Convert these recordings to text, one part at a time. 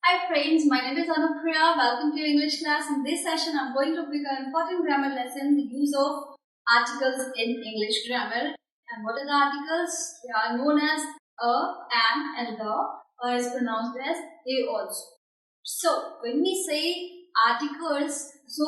Hi friends, my name is Anupriya. Welcome to your English class. In this session, I'm going to pick an important grammar lesson, the use of articles in English grammar. And what are the articles? They are known as a, am, and the, or is pronounced as a also. So, when we say articles, so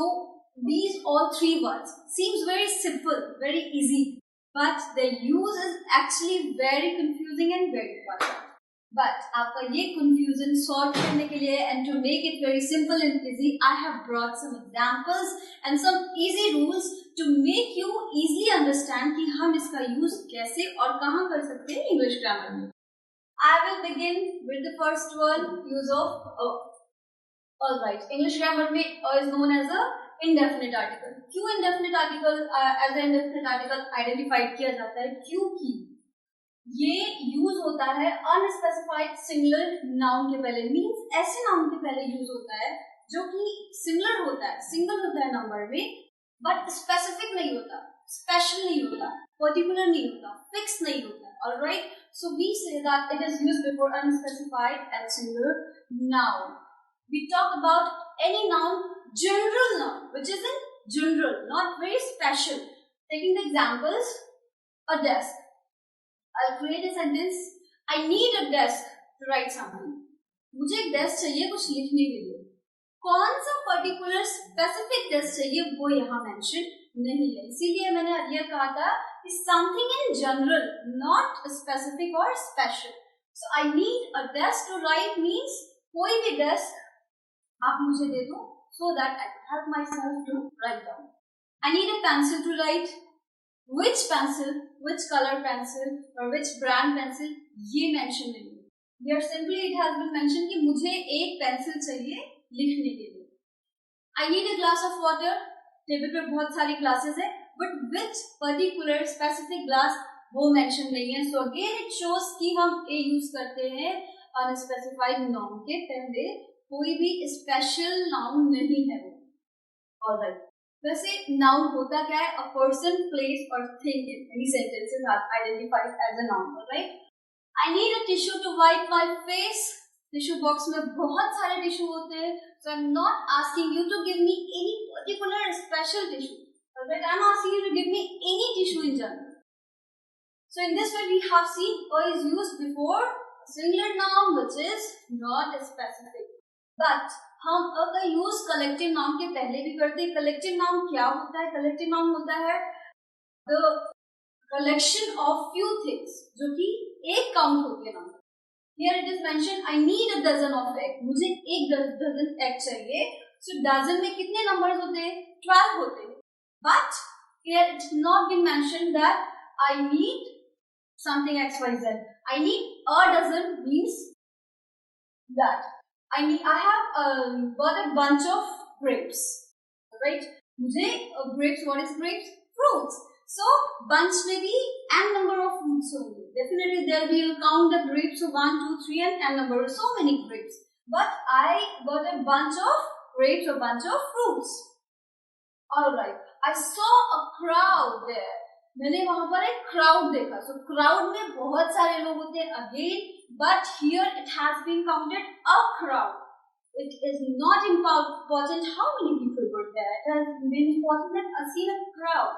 these all three words seems very simple, very easy, but their use is actually very confusing and very important. But आपका ये confusion solve करने के लिए and to make it very simple and easy, I have brought some examples and some easy rules to make you easily understand कि हम इसका use कैसे और कहाँ कर सकते हैं English grammar में. I will begin with the first one, use of a. Alright, English grammar में a is known as a indefinite article. क्यों indefinite article as an indefinite article identified किया जाता है? क्योंकि ये यूज होता है अनस्पेसिफाइड सिंगुलर नाउन के पहले, मींस ऐसे नाउन के पहले यूज होता है जो कि सिंगुलर होता है, सिंगल होता है नंबर में, बट स्पेसिफिक नहीं होता, स्पेशल नहीं होता, पर्टिकुलर नहीं होता, फिक्स नहीं होता. Alright, so we say that it is used before unspecified and singular noun. We talk about any noun, general noun which is in general, not very special. Taking the examples, a desk. I'll create a sentence. I need a desk to write something. मुझे एक desk चाहिए कुछ लिखने के लिए. कौन सा particular specific desk चाहिए वो यहाँ मेंशन नहीं है. इसीलिए मैंने अर्लियर कहा था कि something in general, not specific और special. So I need a desk to write means कोई भी डेस्क आप मुझे दे दो so that I can help myself to write down. I need a pencil to write. Which pencil, which color pencil or which brand pencil ये mention नहीं है. Here simply it has been mentioned कि मुझे एक pencil चाहिए लिखने के लिए. I need a glass of water. Table पर बहुत सारी ग्लासेस है, but which particular specific glass वो mention नहीं है. So again it shows कि हम a use करते हैं unspecified noun के पहले, कोई भी special noun नहीं है वो. Alright. वैसे नाउन होता क्या है? अ पर्सन, प्लेस और thing in any sentences are identified as a noun. Right, I need a tissue to wipe my face. Tissue box में बहुत सारे टिश्यू होते हैं, so I am not asking you to give me any particular special tissue. Right, I am asking you to give me any tissue in general. So in this way we have seen a is used before singular noun which is not specific. But हम अगर use collective noun के पहले भी करते हैं. Collective noun क्या होता है? कलेक्टिव नाउन होता है the collection of few things जो कि एक काउंट होती है number. Here it is mention I need a dozen of egg. मुझे एक डजन एग चाहिए. सो डजन में कितने नंबर्स होते हैं? 12 होते हैं. But here it not been mention that I need something XYZ. I need a dozen means that I have bought a bunch of grapes. Right? मुझे grapes. What is grapes? Fruits. So bunch में भी n number of fruits होंगे. Definitely there we will count the grapes. So 1, 2, 3 and n number. So many grapes. But I bought a bunch of grapes, a bunch of fruits. All right. I saw a crowd there. मैंने वहां पर एक crowd देखा. So crowd में बहुत सारे लोग होते हैं again. But here it has been counted a crowd. It is not important how many people were there. It has been important that I see a crowd.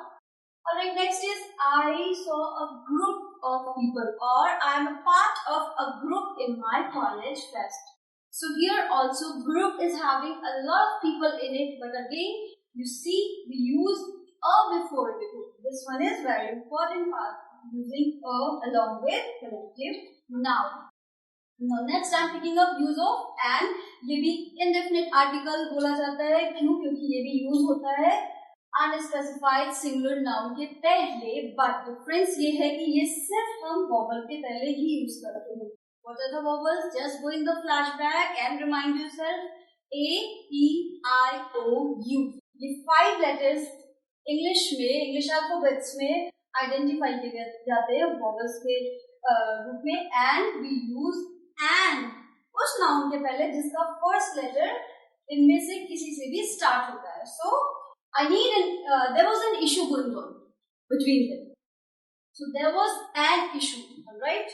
Alright, next is I saw a group of people, or I am a part of a group in my college fest. So here also group is having a lot of people in it, but again you see we use a before the group. This one is very important part, using a along with collective noun. Now next I'm picking up use of and. ये भी indefinite article बोला जाता है. क्यों? क्योंकि ये भी use होता है unspecified singular noun के पहले. बट डिफरेंस ये है कि ये सिर्फ हम vowel के पहले ही यूज करते हैं. What are the vowels? Just go in the flashback and remind yourself. A, E, I, O, U. ये 5 letters इंग्लिश में, इंग्लिश अल्फाबेट्स में आइडेंटिफाई किए जाते हैं वॉवल्स के रूप में. एंड वी यूज एंड उस नाउन के पहले जिसका फर्स्ट लेटर इनमें से किसी से भी स्टार्ट होता है. So I need there was an issue going on between them. So there was an issue. Alright,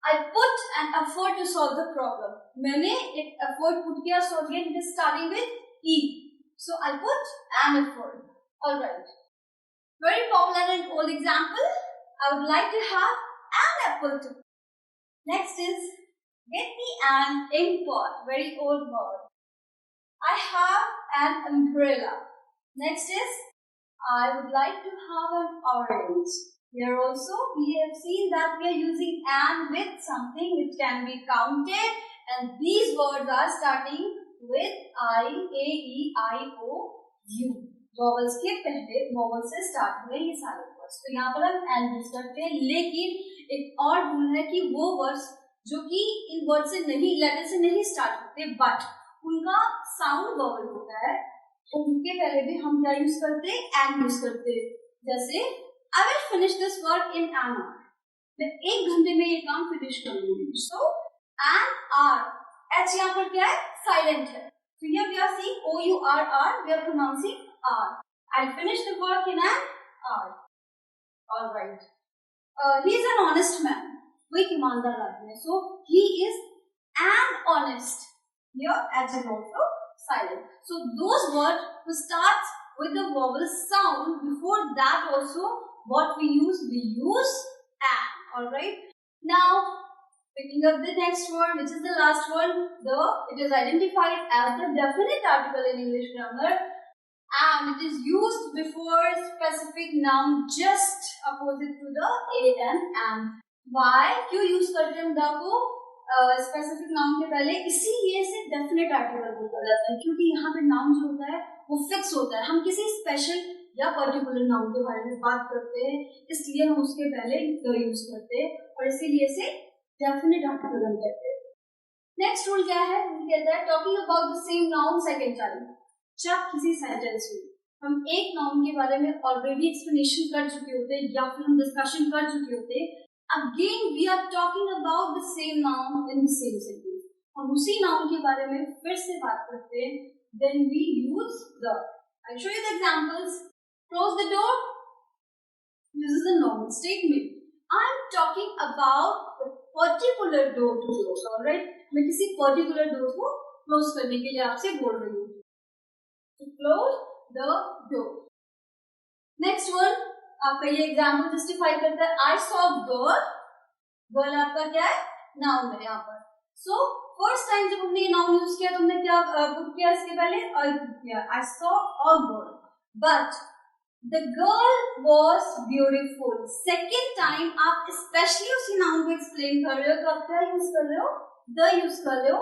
I put an effort to solve the problem. मैंने एक effort put किया, so again it is starting with E. So I put an effort. Alright. Very popular and old example. I would like to have an apple too. Next is get me an ink pot. Very old word. I have an umbrella. Next is I would like to have an orange. Here also we have seen that we are using an with something which can be counted, and these words are starting with I, A, E, I, O, U. Vowels के पहले vowel से start हुए ये सारे words, तो यहाँ पर हम एन यूज करते हैं। लेकिन एक और रूल है कि वो वर्ड्स जो कि इन वर्ड से नहीं, लेटर से नहीं स्टार्ट होते बट उनका साउंड वॉवल होता है, तो उनके पहले भी हम क्या यूज करते हैं, एन यूज करते हैं। जैसे I will finish this work in an hour. मैं 1 घंटे में ये काम फिनिश कर लूंगी। So an hour, H यहाँ पर क्या है, साइलेंट है। So here we are seeing O-U-R-R, we are pronouncing R. I'll finish the work in an hour. All right. He is an honest man. वो एक ईमानदार आदमी है। So he is an honest. Here H is also silent. So those words who starts with the vowel sound, before that also what we use an. Alright. Now picking up the next word, which is the last one, it is identified as the definite article in English grammar, and it is used before specific noun, just opposite to the a and. Why? क्यों use करते हैं the को specific noun के पहले? इसीलिए से definite article बोला जाता है, क्योंकि यहाँ पे नाउन जो होता है वो फिक्स होता है। हम किसी स्पेशल या पर्टिकुलर नाउन के बारे में बात करते हैं, इसलिए हम उसके पहले द यूज करते हैं, और इसीलिए से डेफिनेट आर्टिकल हम कहते हैं। नेक्स्ट रूल क्या है? रूल कहता है talking about the same noun second time. जब किसी सेंटेंस में हम एक नाउन के बारे में ऑलरेडी एक्सप्लेनेशन कर चुके होते हैं या फिर हम डिस्कशन कर चुके होते हैं, again we are talking about the same noun in the same sentence, हम उसी नाउन के बारे में फिर से बात करते हैं, then we use the. I show you the examples. Close the door. This is a normal statement. I'm talking about the particular door to close. All right. मैं किसी particular door को close करने के लिए आपसे बोल रही हूँ। To close the door. Next one, आपका ये example justify करता है। I saw girl. Girl आपका क्या है? Noun है यहाँ पर। So first time जब हमने ये noun use किया तो हमने क्या put किया इसके पहले? I put किया। I saw a girl. But the girl was beautiful. Second time आप स्पेशली उसी नाउन को एक्सप्लेन कर रहे हो तो आप क्या यूज कर रहे हो? द यूज कर रहे हो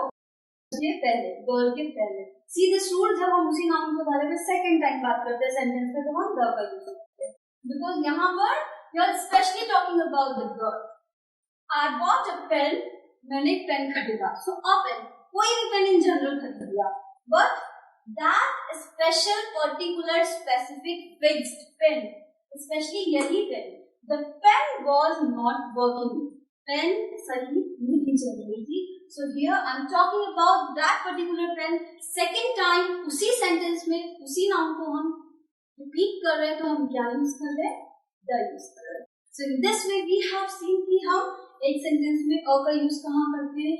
ये पहले, गर्ल के पहले। सी दिस रूल, जब हम उसी नाउन के बारे में सेकंड टाइम बात करते हैं सेंटेंस में तो हम द का यूज करते हैं, बिकॉज यहाँ पर you are specially talking about the girl. I bought a pen, मैंने एक पेन खरीदा। सो अ पेन, कोई भी पेन इन जनरल खरीद लिया, but that special particular specific fixed pen, especially यही pen, the pen was not working, pen सही नहीं चल रही थी। So here I'm talking about that particular pen। second time उसी sentence में उसी noun को हम repeat कर रहे हैं तो हम क्या use कर रहे हैं? the use कर रहे हैं। So in this way we have seen कि हम एक sentence में a का use कहाँ करते हैं,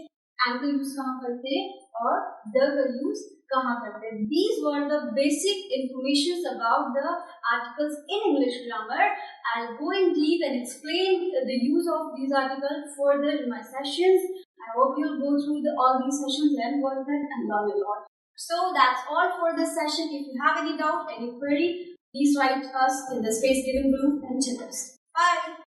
and का use कहाँ करते हैं, और the का use कहाँ करते हैं। These were the basic informations about the articles in English grammar. I'll go in deep and explain the use of these articles further in my sessions. I hope you'll go through all these sessions and work them and learn a lot. So that's all for this session. If you have any doubt, any query, please write us in the space given below and tell us. Bye.